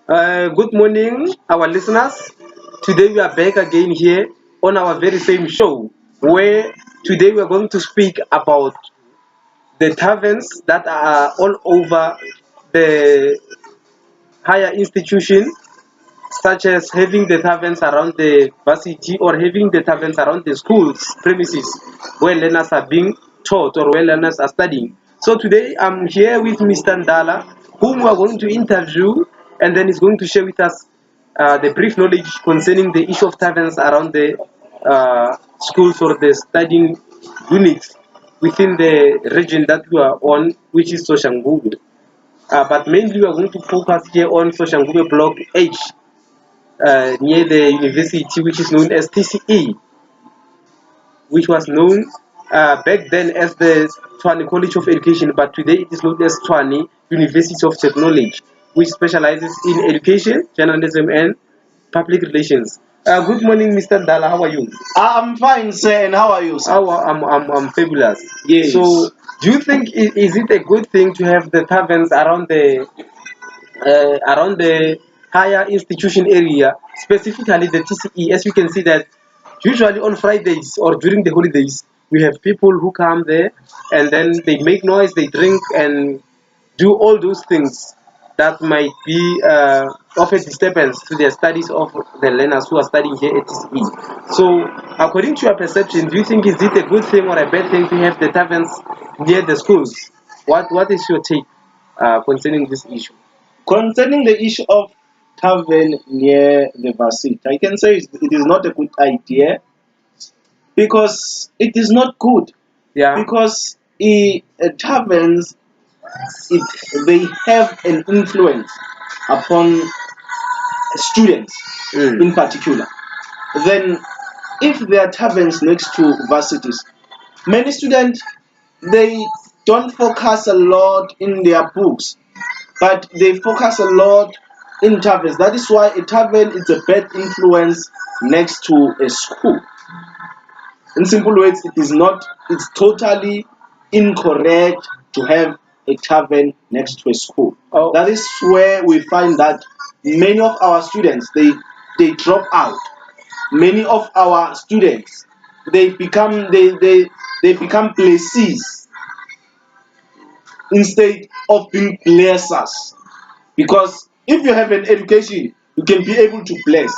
Good morning, our listeners. Today we are back again here on our very same show, where today we are going to speak about the taverns that are all over the higher institution, such as having the taverns around the varsity or having the taverns around the schools premises where learners are being taught or where learners are studying. So today I'm here with Mr. Ndala, whom we are going to interview, and then he's going to share with us the brief knowledge concerning the issue of taverns around the schools or the studying units within the region that we are on, which is Soshanguve. But mainly we are going to focus here on Soshanguve Block H, near the university which is known as TCE, which was known back then as the Tshwane College of Education, but today it is known as Tshwane University of Technology, which specializes in education, journalism, and public relations. Good morning, Mr. Ndala. How are you? I'm fine, sir. And how are you, sir? I'm fabulous. Yes. So, do you think is it a good thing to have the taverns around the higher institution area, specifically the TCE, as you can see that usually on Fridays or during the holidays, we have people who come there and then they make noise, they drink and do all those things that might be of a disturbance to the studies of the learners who are studying here at TCE. So, according to your perception, do you think is it a good thing or a bad thing to have the taverns near the schools? What is your take concerning this issue? Concerning the issue of tavern near the varsity, I can say it is not a good idea because it is not good. Yeah. Because taverns, they have an influence upon students Mm. in particular. Then, if there are taverns next to varsities, many students, they don't focus a lot in their books, but they focus a lot in taverns. That is why a tavern is a bad influence next to a school. In simple words, it's totally incorrect to have a tavern next to a school. Oh. That is where we find that many of our students, they drop out. Many of our students, they become places instead of being blessers. Because if you have an education, you can be able to bless.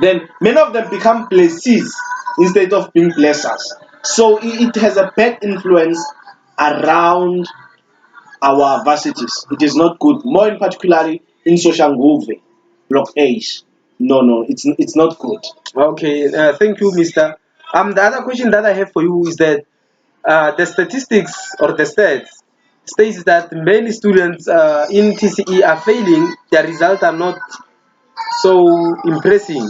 Then many of them become places instead of being blessers. So it has a bad influence around our varsities. It is not good. More in particularly in Soshanguve, Block H. No, it's not good. Okay, thank you, Mr. The other question that I have for you is that the statistics or the stats states that many students in TCE are failing. Their results are not so impressive.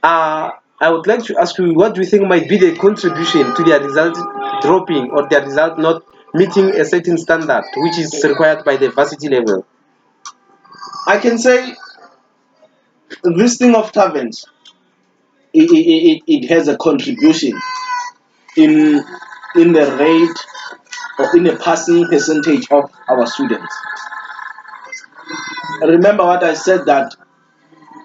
I would like to ask you, what do you think might be the contribution to their result dropping or their result not meeting a certain standard which is required by the varsity level? I can say this thing of taverns, it has a contribution in in the rate or in a passing percentage of our students. Remember what I said, that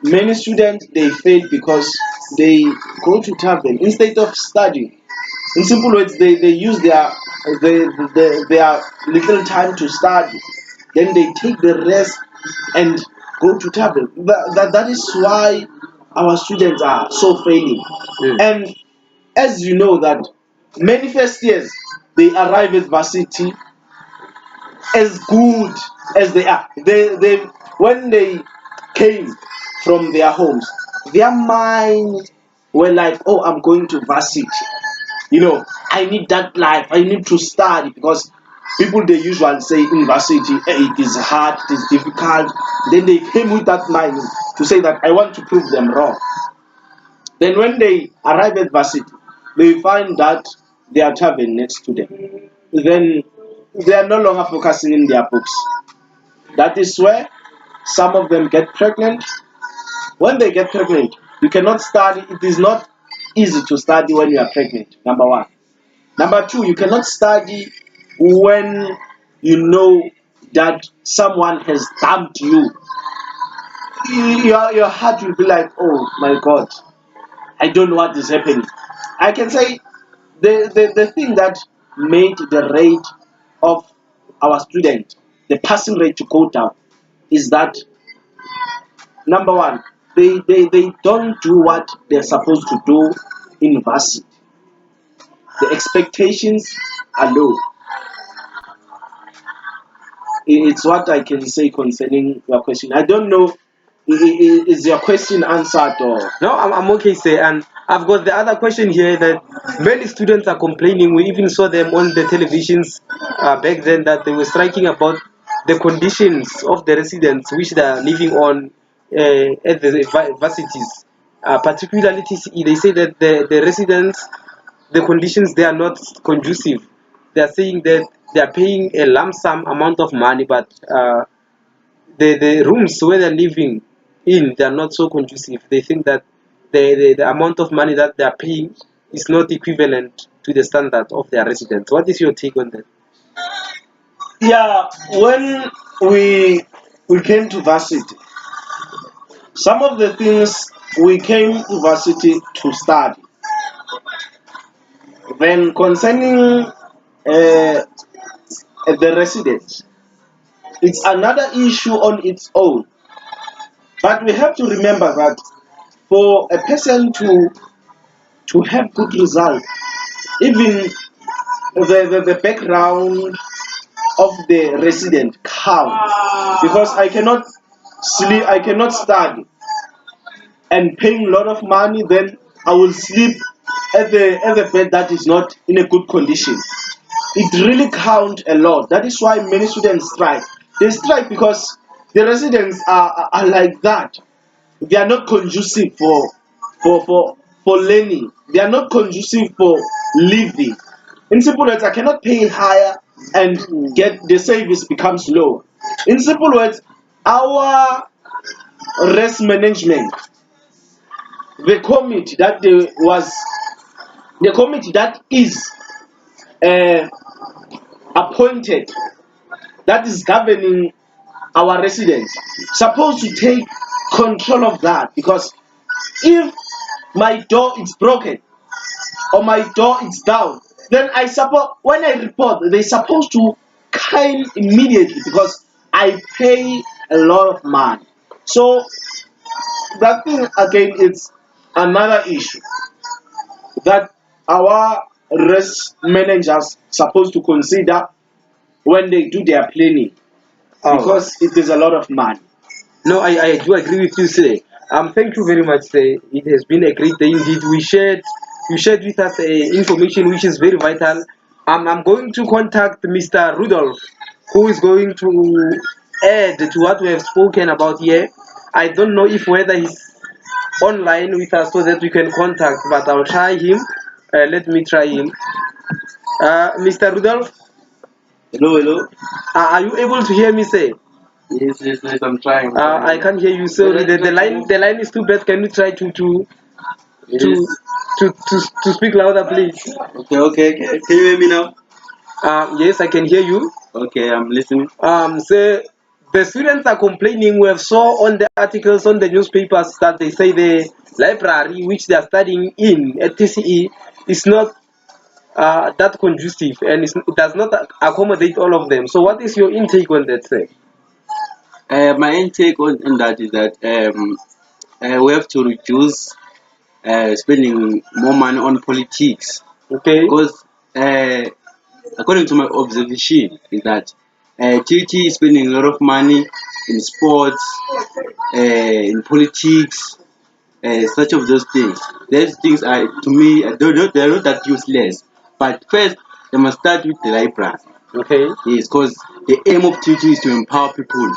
many students, they fail because they go to tavern instead of studying. In simple words, they use their little time to study, then they take the rest and go to tavern. That is why our students are so failing. Mm. And as you know that many first years, they arrive at varsity as good as they are. They when they came from their homes, their minds were like, "Oh, I'm going to varsity. I need that life. I need to study." Because people, they usually say in varsity, it is hard, it is difficult. Then they came with that mind to say that I want to prove them wrong. Then when they arrive at varsity, they find that they are tavern next to them. Then they are no longer focusing in their books. That is where some of them get pregnant. When they get pregnant, you cannot study. It is not easy to study when you are pregnant, number one. Number two, you cannot study when you know that someone has dumped you. your heart will be like, oh my God, I don't know what is happening. I can say the thing that made the rate of our student, the passing rate to go down, is that number one, they don't do what they're supposed to do in varsity. The expectations are low. It's what I can say concerning your question. I don't know, is your question answered or? No, I'm okay, sir. And I've got the other question here that many students are complaining. We even saw them on the televisions back then that they were striking about the conditions of the residents which they are living on at the varsities. Particularly TCE, they say that the residents, the conditions they are not conducive. They are saying that they are paying a lump sum amount of money, but the rooms where they're living in they are not so conducive. They think that the amount of money that they are paying is not equivalent to the standard of their residents. What is your take on that? Yeah, when we came to varsity, some of the things we came to varsity to study. Then concerning the residents, it's another issue on its own. But we have to remember that for a person to have good results, even the background of the resident counts. Because I cannot study and paying a lot of money, then I will sleep at the bed that is not in a good condition. It really counts a lot. That is why many students strike. They strike because the residents are like that. They are not conducive for learning. They are not conducive for living. In simple words, I cannot pay higher and get the service becomes low. In simple words, our rest management, the committee that there was, the committee that is uh, appointed, that is governing our residents, supposed to take control of that. Because if my door is broken or my door is down, then I support, when I report, they supposed to come immediately because I pay a lot of money. So that thing again, it's another issue that our risk managers supposed to consider when they do their planning, Oh, because it is a lot of money. no, I do agree with you, sir. Thank you very much, sir. It has been a great day indeed. You shared with us information which is very vital. I'm going to contact Mr. Rudolph, who is going to add to what we have spoken about here. I don't know if whether he's online with us so that we can contact, but I'll try him. Let me try him. Mr. Rudolph, Hello, hello. are you able to hear me, say? Yes, yes, yes. I'm trying. I can't hear you. Sorry, the line is too bad. Can you try to Yes. to speak louder, please? Okay, okay. Can you hear me now? Yes, I can hear you. Okay, I'm listening. So the students are complaining. We have saw on the articles on the newspapers that they say the library which they are studying in at TCE is not that conducive and it does not accommodate all of them. So, what is your intake on that, sir? My intake on that is that we have to reduce spending more money on politics Okay. because according to my observation is that TT is spending a lot of money in sports, in politics, such of those things. Those things are, to me, they're not that useless. But first, they must start with the library. Okay. Yes, because the aim of teaching is to empower people.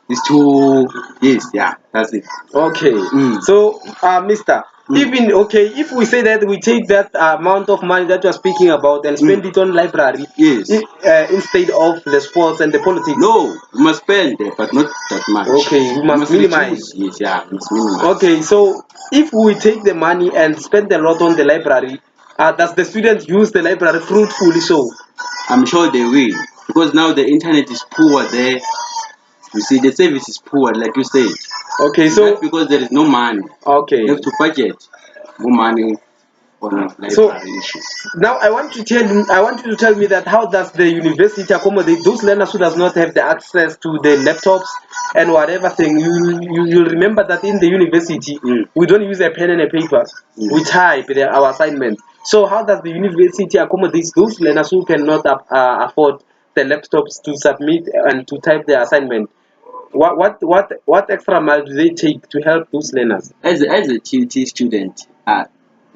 Is to, yes, yeah, that's it. Okay. Mm. So, Mister, Mm. even okay, if we say that we take that amount of money that you are speaking about and spend it on library, Yes. instead of the sports and the politics. No, we must spend, but not that much. Okay, we must minimize. reduce. Yes, yeah, we must minimize. Okay, so if we take the money and spend a lot on the library, does the student use the library fruitfully? So, I'm sure they will because now the internet is poor there. You see, the service is poor, like you said. Okay, That's so because there is no money. okay. You have to budget more money on So library issue. now I want you to tell me that how does the university accommodate those learners who does not have the access to the laptops and whatever thing. You'll remember that in the university Mm. we don't use a pen and a paper. We type our assignment. So how does the university accommodate those learners who cannot afford the laptops to submit and to type their assignment? What extra mile do they take to help those learners? As a TUT student,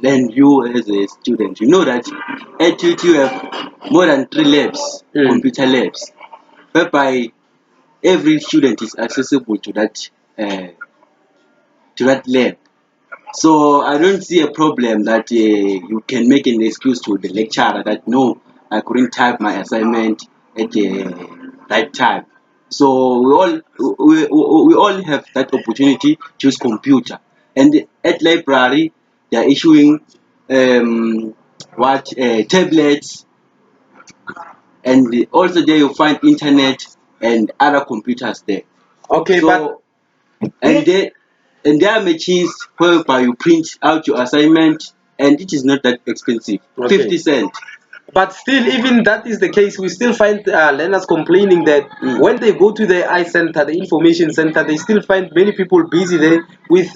then you as a student, you know that at TUT you have more than 3 labs, Mm. computer labs, whereby every student is accessible to that lab. So I don't see a problem that you can make an excuse to the lecturer that no, I couldn't type my assignment at the right time. So we all have that opportunity to use computer. And at library they are issuing what tablets, and also there you find internet and other computers there. Okay, but So and they and there are machines whereby you print out your assignment, and it is not that expensive, okay. 50 cents. But still, even that is the case, we still find learners complaining that when they go to the I center, the information center, they still find many people busy there with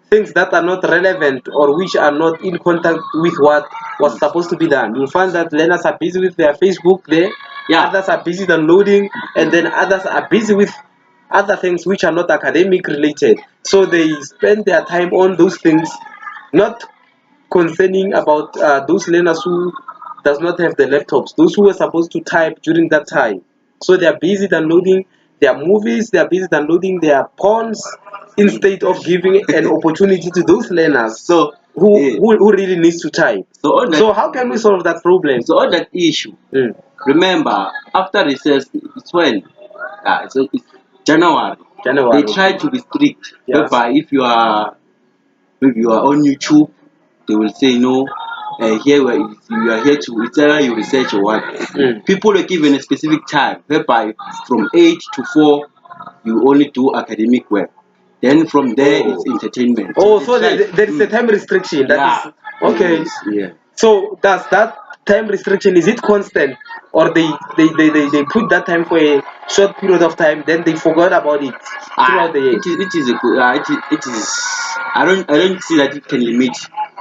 things that are not relevant or which are not in contact with what was supposed to be done. You find that learners are busy with their Facebook there, Yeah. others are busy downloading, and then others are busy with other things which are not academic related. So they spend their time on those things, not concerning about those learners who does not have the laptops, those who were supposed to type during that time. So they are busy downloading their movies, they are busy downloading their porns instead of giving an opportunity to those learners So who really needs to type. so on that So how can we solve that problem? so on that issue, Mm. remember after recess it's when it's January. January, They try okay. to be strict, Yeah. whereby if you are on YouTube, they will say no. Here you are here to it's either you research or what. Mm. People are given a specific time, whereby from 8 to 4 you only do academic work. Then from there it's entertainment. Oh, They so try. there is a time restriction. That Yeah. is okay. Yes, yeah. So does that time restriction is it constant, or they put that time for a short period of time, then they forgot about it throughout the year? It is a good. It is. I don't see that it can limit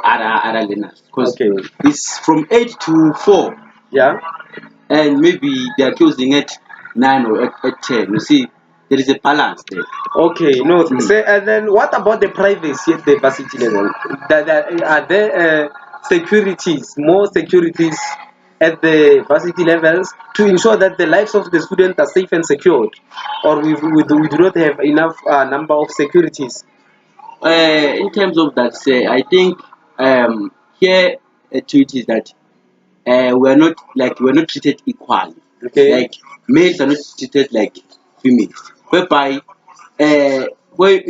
other learners because Okay. it's from 8 to 4, Yeah. and maybe they are closing at 9 or at 10. You see, there is a balance there. Okay. No. Mm. Say, and then what about the privacy at the varsity level? Are there securities, more securities at the varsity levels to ensure that the lives of the students are safe and secured, or we do not have enough number of securities? In terms of that, say I think here to it is that we're not treated equally. Okay. Like males are not treated like females. Whereby where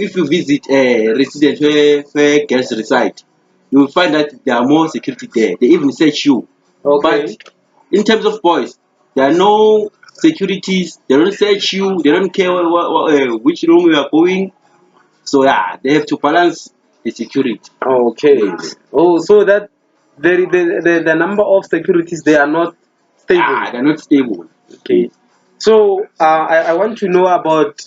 if you visit a residence where girls reside, you will find that there are more security there. They even search you. But Okay. in terms of boys, there are no securities. They don't search you. They don't care which room you are going. So yeah, they have to balance the security. Okay. Oh, so that the number of securities they are not stable. Ah, they're not stable. Okay. So I want to know about,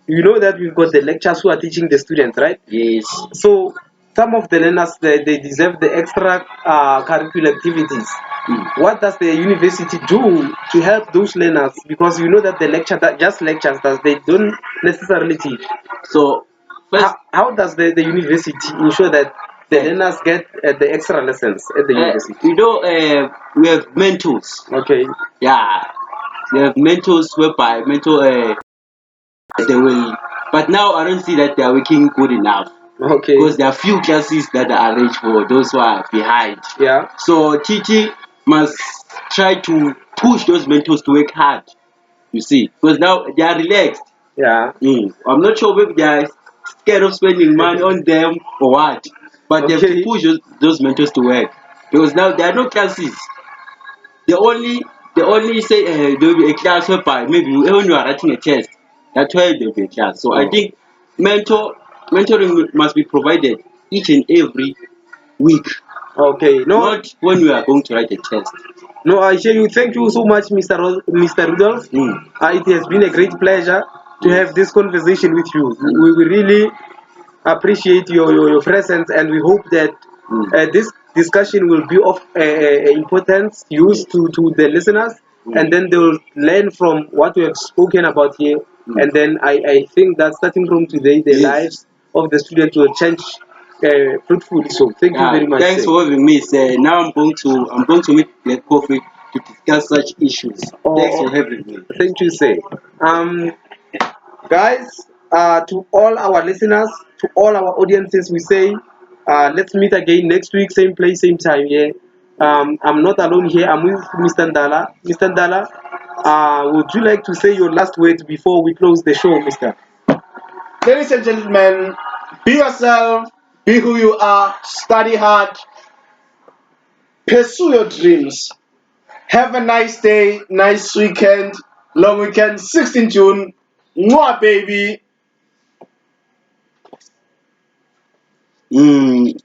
you know that we've got the lecturers who are teaching the students, right? Yes. So some of the learners they deserve the extra curricular activities. Mm. What does the university do to help those learners? Because you know that the lecture that just lectures that they don't necessarily teach. So first, How does the university ensure that the eh, learners get the extra lessons at the university? we have mentors. Okay. Yeah, we have mentors whereby they will. But now I don't see that they are working good enough Okay. because there are few classes that are arranged for those who are behind. Yeah. So TT must try to push those mentors to work hard. You see, because now they are relaxed. Yeah. I'm not sure whether they are scared of spending money on them or what, but they have to Okay. push those mentors to work because now there are no classes. They only they only say there will be a class whereby maybe when you are writing a test, that's why there will be a class. So I Oh. think mentor mentoring must be provided each and every week, Okay. No, not when we are going to write a test. no, I hear you. Thank you so much, Mr. Rudolph. Mm. It has been a great pleasure to have this conversation with you. We really appreciate your presence, and we hope that Mm. this discussion will be of importance use to the listeners, and then they will learn from what we have spoken about here. Mm. And then I think that starting from today, the Yes. lives of the students will change fruitfully. So thank you Yeah, very much. thanks Sir. for having me. Sir. Now I'm going to meet Black Coffee to discuss such issues. Thanks Oh, for having me. thank you, sir. Um, guys, to all our listeners, to all our audiences, we say, let's meet again next week, same place, same time. Yeah. I'm not alone here. I'm with Mr. Ndala. Mr. Ndala, would you like to say your last words before we close the show, Mister? Ladies and gentlemen, be yourself, be who you are, study hard, pursue your dreams. Have a nice day, nice weekend, long weekend, 16 June. Mwah, baby. Mm.